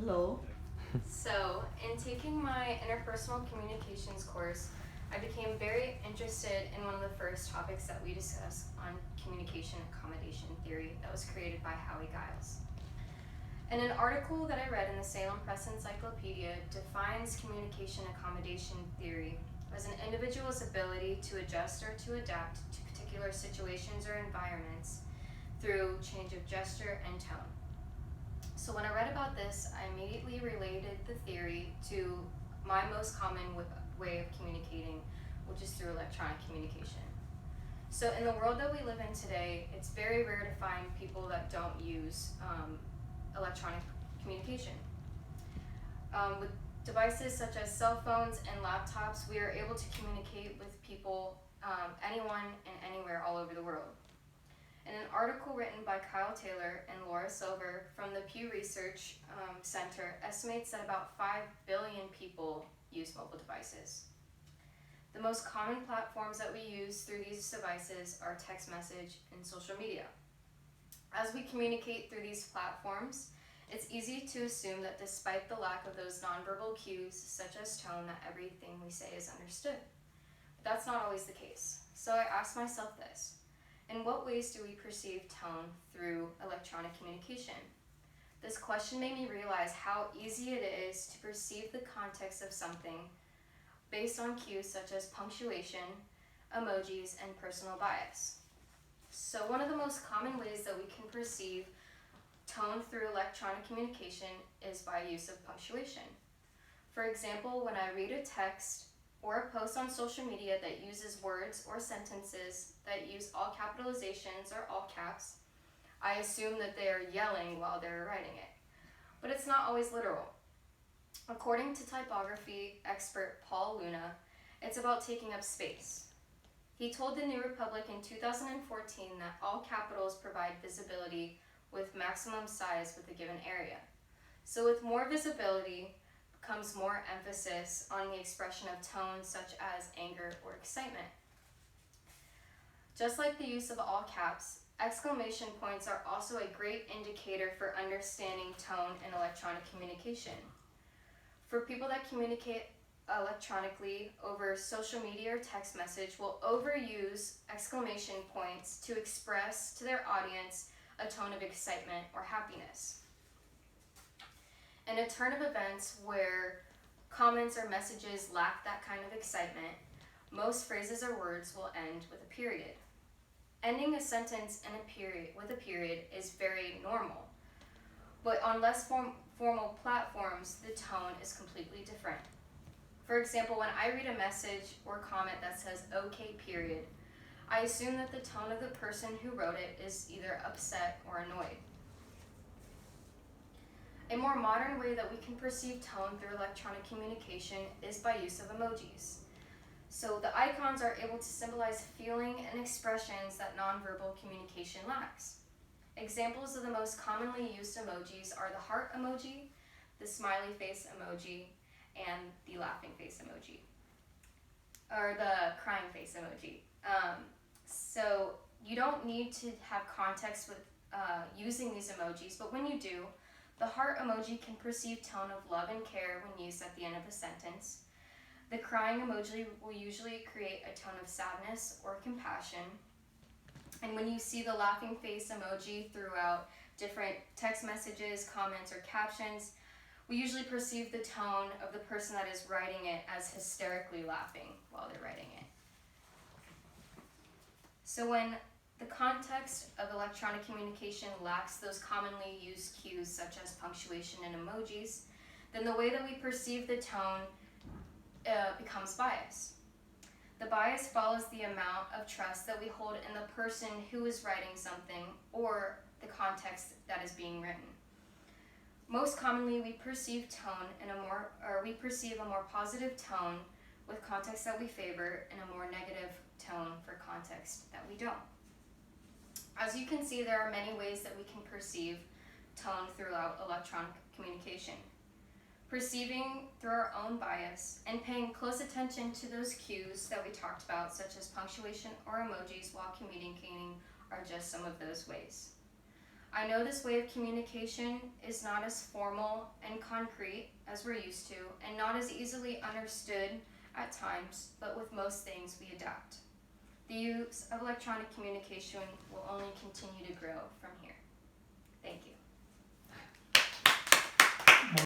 Hello. So, in taking my interpersonal communications course, I became very interested in one of the first topics that we discussed on communication accommodation theory that was created by Howie Giles. And an article that I read in the Salem Press Encyclopedia defines communication accommodation theory as an individual's ability to adjust or to adapt to particular situations or environments through change of gesture and tone. So when I read about this, I immediately related the theory to my most common way of communicating, which is through electronic communication. So in the world that we live in today, it's very rare to find people that don't use electronic communication. With devices such as cell phones and laptops, we are able to communicate with people, anyone and anywhere all over the world. In an article written by Kyle Taylor and Laura Silver from the Pew Research Center estimates that about 5 billion people use mobile devices. The most common platforms that we use through these devices are text message and social media. As we communicate through these platforms, it's easy to assume that despite the lack of those nonverbal cues, such as tone, that everything we say is understood. But that's not always the case. So I asked myself this: in what ways do we perceive tone through electronic communication? This question made me realize how easy it is to perceive the context of something based on cues such as punctuation, emojis, and personal bias. So one of the most common ways that we can perceive tone through electronic communication is by use of punctuation. For example, when I read a text or a post on social media that uses words or sentences that use all capitalizations or all caps, I assume that they are yelling while they're writing it. But it's not always literal. According to typography expert Paul Luna, it's about taking up space. He told the New Republic in 2014 that all capitals provide visibility with maximum size with a given area. So with more visibility comes more emphasis on the expression of tones such as anger or excitement. Just like the use of all caps, exclamation points are also a great indicator for understanding tone in electronic communication. For people that communicate electronically over social media or text message will overuse exclamation points to express to their audience a tone of excitement or happiness. In a turn of events where comments or messages lack that kind of excitement, most phrases or words will end with a period. Ending a sentence with a period is very normal, but on less formal platforms, the tone is completely different. For example, when I read a message or comment that says "okay, period," I assume that the tone of the person who wrote it is either upset or annoyed. A more modern way that we can perceive tone through electronic communication is by use of emojis. So the icons are able to symbolize feeling and expressions that nonverbal communication lacks. Examples of the most commonly used emojis are the heart emoji, the smiley face emoji, and the laughing face emoji, or the crying face emoji. So you don't need to have context with using these emojis, but when you do, the heart emoji can perceive tone of love and care when used at the end of a sentence. The crying emoji will usually create a tone of sadness or compassion. And when you see the laughing face emoji throughout different text messages, comments, or captions, we usually perceive the tone of the person that is writing it as hysterically laughing while they're writing it. So when the context of electronic communication lacks those commonly used cues such as punctuation and emojis, then the way that we perceive the tone becomes biased. The bias follows the amount of trust that we hold in the person who is writing something or the context that is being written. Most commonly, we perceive a more positive tone with context that we favor and a more negative tone for context that we don't. As you can see, there are many ways that we can perceive tone throughout electronic communication. Perceiving through our own bias and paying close attention to those cues that we talked about, such as punctuation or emojis while communicating, are just some of those ways. I know this way of communication is not as formal and concrete as we're used to, and not as easily understood at times, but with most things we adapt. The use of electronic communication will only continue to grow from here. Thank you.